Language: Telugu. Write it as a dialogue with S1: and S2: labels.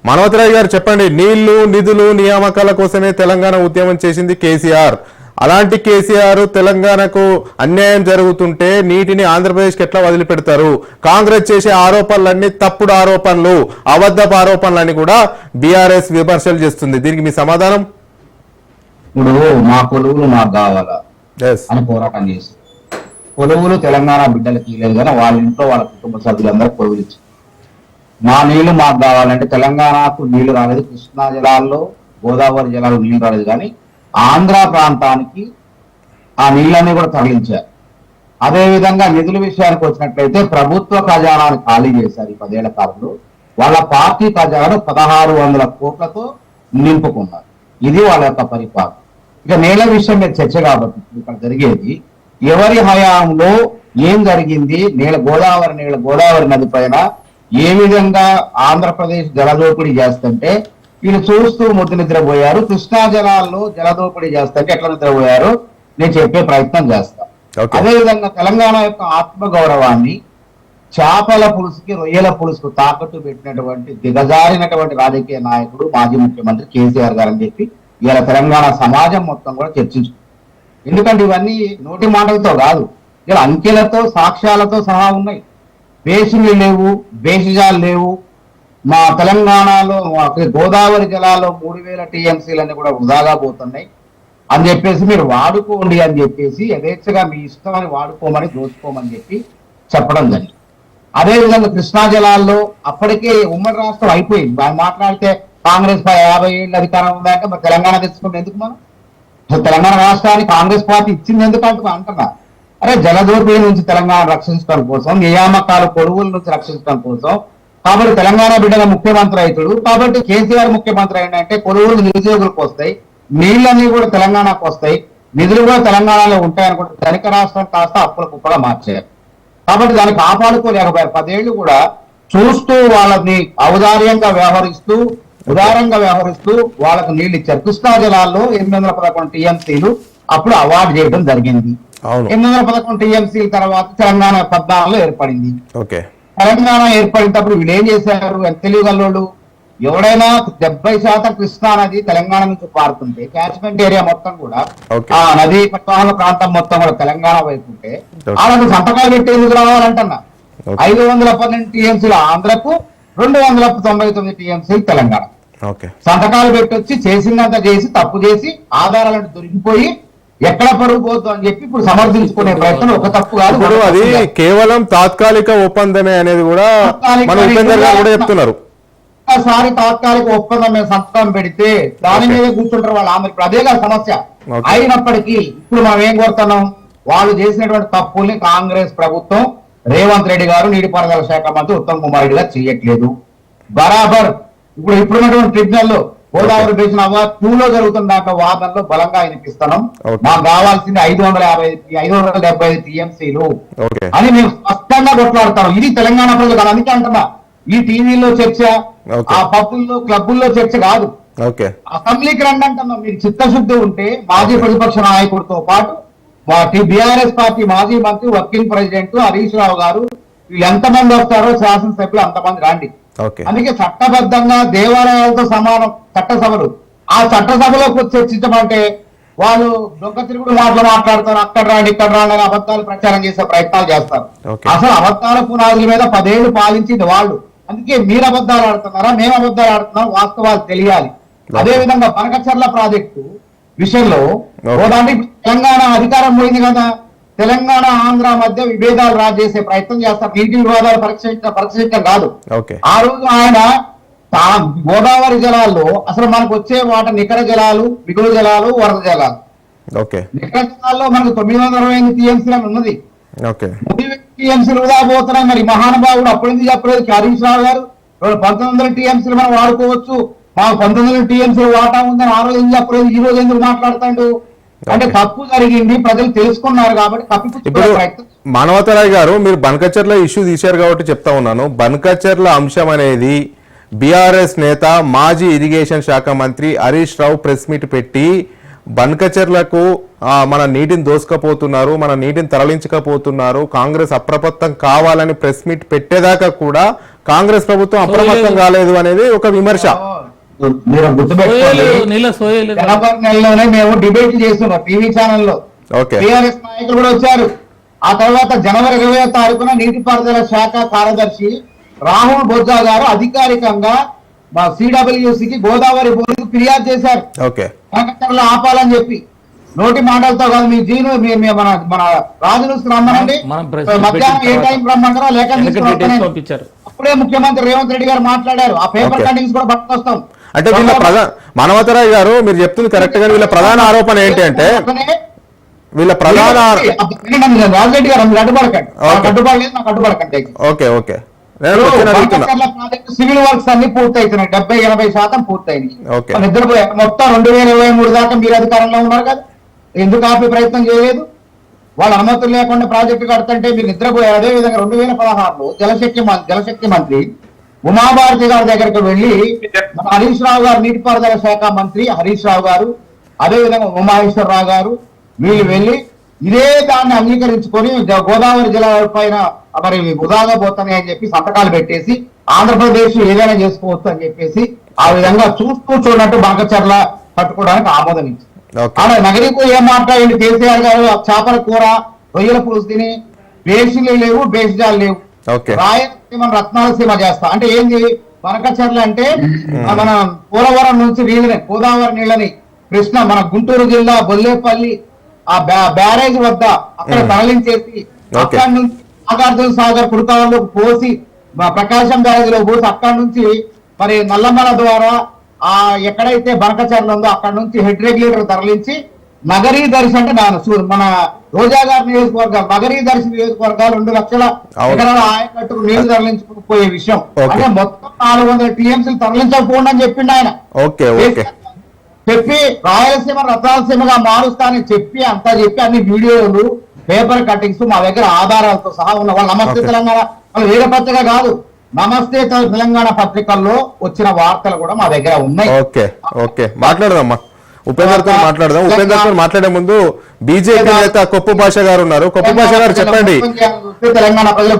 S1: మానవతరాయ్ గారు చెప్పండి. నీళ్లు నిధులు నియామకాల కోసమే తెలంగాణ ఉద్యమం చేసింది కేసీఆర్. అలాంటి కేసీఆర్ తెలంగాణకు అన్యాయం జరుగుతుంటే నీటిని ఆంధ్రప్రదేశ్కి ఎట్లా వదిలిపెడతారు? కాంగ్రెస్ చేసే ఆరోపణలన్నీ తప్పుడు ఆరోపణలు, అబద్ధపు ఆరోపణలని కూడా బీఆర్ఎస్ విమర్శలు చేస్తుంది. దీనికి మీ సమాధానం?
S2: ఇప్పుడు మా కొలువులు మాకు కావాలా అని పోరాటం చేసి కొలువులు తెలంగాణ బిడ్డలకి లేదు కానీ వాళ్ళ ఇంట్లో వాళ్ళ కుటుంబ సభ్యులందరూ కొలువులు ఇచ్చారు. మా నీళ్లు మాకు కావాలంటే తెలంగాణకు నీళ్లు రాలేదు, కృష్ణా జలాల్లో గోదావరి జలాలు నీళ్లు రాలేదు, కానీ ఆంధ్ర ప్రాంతానికి ఆ నీళ్ళన్నీ కూడా తరలించారు. అదేవిధంగా నిధుల విషయానికి వచ్చినట్లయితే ప్రభుత్వ ఖజానాను ఖాళీ చేశారు. ఈ 10 ఏళ్ల కాలంలో వాళ్ళ పార్టీ ఖజానాను 1600 కోట్లతో నింపుకున్నారు. ఇది వాళ్ళ యొక్క పరిపాలన. ఇక నేల విషయం మీద చర్చ కాబట్టి ఇక్కడ జరిగేది ఎవరి హయాంలో ఏం జరిగింది, గోదావరి నది పైన ఏ విధంగా ఆంధ్రప్రదేశ్ జలదోపిడీ చేస్తుంటే వీళ్ళు చూస్తూ ముద్దు నిద్రపోయారు, కృష్ణా జలాల్లో జలదోపిడీ చేస్తుంటే ఎట్లా నిద్రపోయారు నేను చెప్పే ప్రయత్నం చేస్తాను. అదేవిధంగా తెలంగాణ యొక్క ఆత్మగౌరవాన్ని చేపల పులుసుకి రొయ్యల పులుసుకు తాకట్టు పెట్టినటువంటి దిగజారినటువంటి రాజకీయ నాయకుడు మాజీ ముఖ్యమంత్రి కేసీఆర్ గారు అని చెప్పి ఇలా తెలంగాణ సమాజం మొత్తం కూడా చర్చించుకుంది. ఎందుకంటే ఇవన్నీ నోటి మాటలతో కాదు, ఇలా అంకెలతో సాక్ష్యాలతో సహా ఉన్నాయి. బేసిన్లు లేవు, బేసిజాలు లేవు. మా తెలంగాణలో గోదావరి జలాల్లో 3000 టీఎంసీలన్నీ కూడా వృధాగా పోతున్నాయి అని చెప్పేసి మీరు వాడుకోండి అని చెప్పేసి యథేచ్ఛగా మీ ఇష్టమని వాడుకోమని దోచుకోమని చెప్పి చెప్పడం జరిగింది. అదేవిధంగా కృష్ణా జలాల్లో అప్పటికే ఉమ్మడి రాష్ట్రం అయిపోయింది. మనం మాట్లాడితే కాంగ్రెస్ 50 ఏళ్ళు అధికారం ఉందంటే మరి తెలంగాణ తెచ్చుకుంటే ఎందుకు? మనం తెలంగాణ రాష్ట్రానికి కాంగ్రెస్ పార్టీ ఇచ్చింది ఎందుకు అంటున్నా? అరే జలదోపిడీ నుంచి తెలంగాణ రక్షించడం కోసం, నియామకాలు కొలువుల నుంచి రక్షించడం కోసం, కాబట్టి తెలంగాణ బిడ్డల ముఖ్యమంత్రి అవుతాడు. కాబట్టి కేసీఆర్ ముఖ్యమంత్రి అయినంటే కొలువులు నిరుద్యోగులకు వస్తాయి, నీళ్ళన్నీ కూడా తెలంగాణకు వస్తాయి, నిధులు కూడా తెలంగాణలో ఉంటాయనుకుంటే ధనిక రాష్ట్రం కాస్త అప్పుల కుప్పగా మార్చారు. కాబట్టి దాన్ని కాపాడుకోలేకపోయారు. 10 ఏళ్ళు కూడా చూస్తూ వాళ్ళని ఔదార్యంగా వ్యవహరిస్తూ ఉదారంగా వ్యవహరిస్తూ వాళ్ళకు నీళ్లు ఇచ్చారు. కృష్ణా జలాల్లో 811 టీఎంసీలు అప్పుడు అవార్డు చేయడం జరిగింది. 811 టీఎంసీల తర్వాత తెలంగాణ 14లో ఏర్పడింది. తెలంగాణ ఏర్పడినప్పుడు వీళ్ళు ఏం చేశారు? తెలియగలవాళ్ళు ఎవడైనా 70% కృష్ణా నది తెలంగాణ నుంచి పారుతుంటే క్యాచ్మెంట్ ఏరియా మొత్తం కూడా ఆ నదీ పరివాహక ప్రాంతం మొత్తం కూడా తెలంగాణ వైపు ఉంటే వాళ్ళకు సంతకాలు పెట్టేందుకు రావాలంటున్నా. 512 టీఎంసీలు ఆంధ్రకు, 299 టీఎంసీలు తెలంగాణ. సంతకాలు పెట్టొచ్చి చేసిందంతా చేసి తప్పు చేసి ఆధారాలను దొరికిపోయి ఎక్కడ పరుగు పోద్దు అని చెప్పి ఇప్పుడు సమర్థించుకునే ప్రయత్నం ఒక తప్పు కాదు.
S1: అది కేవలం తాత్కాలిక ఒప్పందమే అనేది కూడా చెప్తున్నారు.
S2: ఒకసారి తాత్కాలిక ఒప్పందం మీద సంతకం పెడితే దాని మీద కూర్చుంటారు వాళ్ళు. ఆమె ఇప్పుడు అదేగా సమస్య. అయినప్పటికీ ఇప్పుడు మనం ఏం కోరుతున్నాం? వాళ్ళు చేసినటువంటి తప్పుల్ని కాంగ్రెస్ ప్రభుత్వం, రేవంత్ రెడ్డి గారు, నీటిపారుదల శాఖ మంత్రి ఉత్తమ్ కుమార్ రెడ్డి గారు చేయట్లేదు. బరాబర్ ఇప్పుడున్నటువంటి ట్రిబ్యునల్లో గోదావరి బేసిన్ అవార్డు 2లో జరుగుతున్న వాదనలో బలంగా వినిపిస్తున్నాం. మాకు కావాల్సింది 575 టీఎంసీలు అని మేము స్పష్టంగా కొట్లాడుతాం. ఇది తెలంగాణ ప్రజలు. అందుకే అంటున్నా, ఈ టీవీలో చర్చ, ఆ పబ్బుల్లో క్లబ్బుల్లో చర్చ కాదు, అసెంబ్లీకి రండి అంటున్నాం. మీకు చిత్తశుద్ధి ఉంటే మాజీ ప్రతిపక్ష నాయకుడితో పాటు బీఆర్ఎస్ పార్టీ మాజీ మంత్రి, వర్కింగ్ ప్రెసిడెంట్ హరీష్ రావు గారు, వీళ్ళు ఎంతమంది వస్తారో శాసనసభ్యులు అంతమంది రండి. అందుకే చట్టబద్ధంగా దేవాలయాలతో సమానం చట్టసభలు. ఆ చట్టసభలో చర్చించమంటే వాళ్ళు దొంగ తిరుగుడు మాట్లాడతారు, అక్కడ రాండి ఇక్కడ రాండి అని అబద్ధాలు ప్రచారం చేసే ప్రయత్నాలు చేస్తారు. అసలు అబద్ధాల పునాదుల మీద 10 ఏళ్లు పాలించింది వాళ్ళు. అందుకే మీరు అబద్ధాలు ఆడుతున్నారా, మేము అబద్ధాలు ఆడుతున్నాం, వాస్తవాలు తెలియాలి. అదేవిధంగా బనకచర్ల ప్రాజెక్టు విషయంలో తెలంగాణ అధికారం పోయింది కదా, తెలంగాణ ఆంధ్ర మధ్య విభేదాలు రాజేసే ప్రయత్నం చేస్తారు. నీటి వివాదాలు పరీక్షించడం కాదు. ఆ రోజు ఆయన గోదావరి జలాల్లో అసలు మనకు వచ్చే వాటి నికర జలాలు, మిగులు జలాలు, వరద జలాలు. నికర జలాల్లో మనకు 928 టీఎంసీలు ఉన్నది. 30 టీఎంసీలు వృధా పోతున్నాయి. మరి మహానుభావుడు అప్పుడు ఎందుకు చెప్పలేదు హరీష్ రావు గారు 1900 టీఎంసీలు మనం వాడుకోవచ్చు, మాకు 1900 టీఎంసీలు వాటా ఉందని ఆ రోజు ఎందుకు చెప్పలేదు, ఈ రోజు ఎందుకు మాట్లాడుతాడు? అంటే తప్పు జరిగింది, ప్రజలు తెలుసుకున్నారు కాబట్టి కప్పిపుచ్చుకునే ప్రయత్నం.
S1: మానవతరాయ్ గారు, మీరు బనకచర్ల ఇష్యూ తీశారు కాబట్టి చెప్తా ఉన్నాను. బనకచర్ల అంశం అనేది బీఆర్ఎస్ నేత మాజీ ఇరిగేషన్ శాఖ మంత్రి హరీష్ రావు ప్రెస్ మీట్ పెట్టి బనకచర్లకు మన నీటిని దోసుకపోతున్నారు, మన నీటిని తరలించకపోతున్నారు, కాంగ్రెస్ అప్రమత్తం కావాలని ప్రెస్ మీట్ పెట్టేదాకా కూడా కాంగ్రెస్ ప్రభుత్వం అప్రమత్తం కాలేదు అనేది ఒక విమర్శ.
S2: మీరు గుర్తుపెట్టుకోండి,
S3: నీళ్ళ సోయలేదు.
S2: జనవరి నెలలోనే మేము డిబేట్ చేస్తున్నాం టీవీ ఛానల్లో.
S1: ఓకే,
S2: టీఆర్ఎస్ నాయకులు కూడా వచ్చారు. ఆ తర్వాత జనవరి 20వ తారీఖున నీటిపారుదల శాఖ కార్యదర్శి రాహుల్ బొజ్జా గారు అధికారికంగా మా సిడబ్ల్యూసికి గోదావరి బోర్డుకు ఫిర్యాదు చేశారు.
S1: ఓకే,
S2: కనకచర్ల ఆపాలని చెప్పి. నోటి మాటలతో కాదు, మీ జీను మన రాజును రమ్మనండి, మధ్యాహ్నం ఏ టైం రమ్మంటారో లేక
S3: పంపించారు.
S2: అప్పుడే ముఖ్యమంత్రి రేవంత్ రెడ్డి గారు మాట్లాడారు. ఆ పేపర్ కటింగ్స్ కూడా పట్టుకొస్తాం.
S1: అంటే వీళ్ళ మానవతరాయ్ గారు మీరు చెప్తుంది కరెక్ట్ గా వీళ్ళ ప్రధాన ఆరోపణ ఏంటి అంటే వీళ్ళ ప్రధాన
S2: రాజరెడ్డి గారు మీరు అడ్డుపడకండి, అడ్డుపడలేదు, నాకు అడ్డుపడకండి.
S1: ఓకే ఓకే,
S2: సివిల్ వర్క్స్ అన్ని పూర్తయితున్నాయి, 70-80% పూర్తయింది.
S1: ఓకే,
S2: నిద్రపోయారు. మొత్తం 2023 దాకా మీరు అధికారంలో ఉన్నారు కదా, ఎందుకు ఆపే ప్రయత్నం చేయలేదు? వాళ్ళ అనుమతులు లేకుండా ప్రాజెక్టు కడుతుంటే మీరు నిద్రపోయారు. అదే విధంగా 2016లో జలశక్తి మంత్రి ఉమాభారతి గారి దగ్గరికి వెళ్లి మన హరీష్ రావు గారు, నీటిపారుదల శాఖ మంత్రి హరీష్ రావు గారు, అదే విధంగా ఉమామేశ్వరరావు గారు వీళ్ళు వెళ్లి ఇదే దాన్ని అంగీకరించుకొని గోదావరి జలాల పైన మరి వృధాగా పోతాయి అని చెప్పి సంతకాలు పెట్టేసి ఆంధ్రప్రదేశ్ ఏదైనా చేసుకోవచ్చు అని చెప్పేసి ఆ విధంగా చూస్తూ చూడనట్టు బంకచర్ల పట్టుకోవడానికి ఆమోదం ఇచ్చింది. ఆమె నగరీకు ఏం మాట్లాడండి కేసీఆర్ గారు, చేపల కూర రొయ్యల పులుసు తిని బేసిలు లేవు, బేసిజాలు లేవు, రాయలసీమ రత్నాలసీమ చేస్తా అంటే ఏంది? బంకచర్ల అంటే మన పోలవరం నుంచి నీళ్ళని, గోదావరి నీళ్ళని కృష్ణ మన గుంటూరు జిల్లా బొల్లేపల్లి ఆ బ్యారేజ్ వద్ద అక్కడ తరలించేసి అక్కడ నుంచి నాగార్జున సాగర్ కుడికావలోకి పోసి ప్రకాశం బ్యారేజ్ లో పోసి అక్కడ నుంచి మరి నల్లమల ద్వారా ఆ ఎక్కడైతే బంకచర్ల ఉందో అక్కడ నుంచి హెడ్ రెగ్యులేటర్ తరలించి నగరీ దర్శి అంటే మన రోజా గారి నియోజకవర్గాలు, నగరీ దర్శి నియోజకవర్గాలు 2 లక్షల ఎకరాల ఆయకట్టుకు నీళ్లు తరలించుకుపోయే విషయం అంటే మొత్తం 400 టీఎంసీలు తరలించకపోండి అని చెప్పిండు ఆయన. చెప్పి రాయలసీమ రత్నాలసీమగా మారుస్తానని చెప్పి అంతా చెప్పి అన్ని వీడియోలు, పేపర్ కటింగ్స్ మా దగ్గర ఆధారాలతో సహా ఉన్న వాళ్ళు నమస్తే తెలంగాణ వేరే పత్రిక కాదు, నమస్తే తెలంగాణ పత్రికల్లో వచ్చిన వార్తలు కూడా మా దగ్గర ఉన్నాయి.
S1: ఓకే ఓకే, మాట్లాడదాం ఉపేందర్ తో మాట్లాడదాం. ఉపేందర్ తో మాట్లాడే ముందు బీజేపీ నేత కొప్పు భాష గారు ఉన్నారు. కొప్పు భాష గారు చెప్పండి.
S2: తెలంగాణ ప్రజలు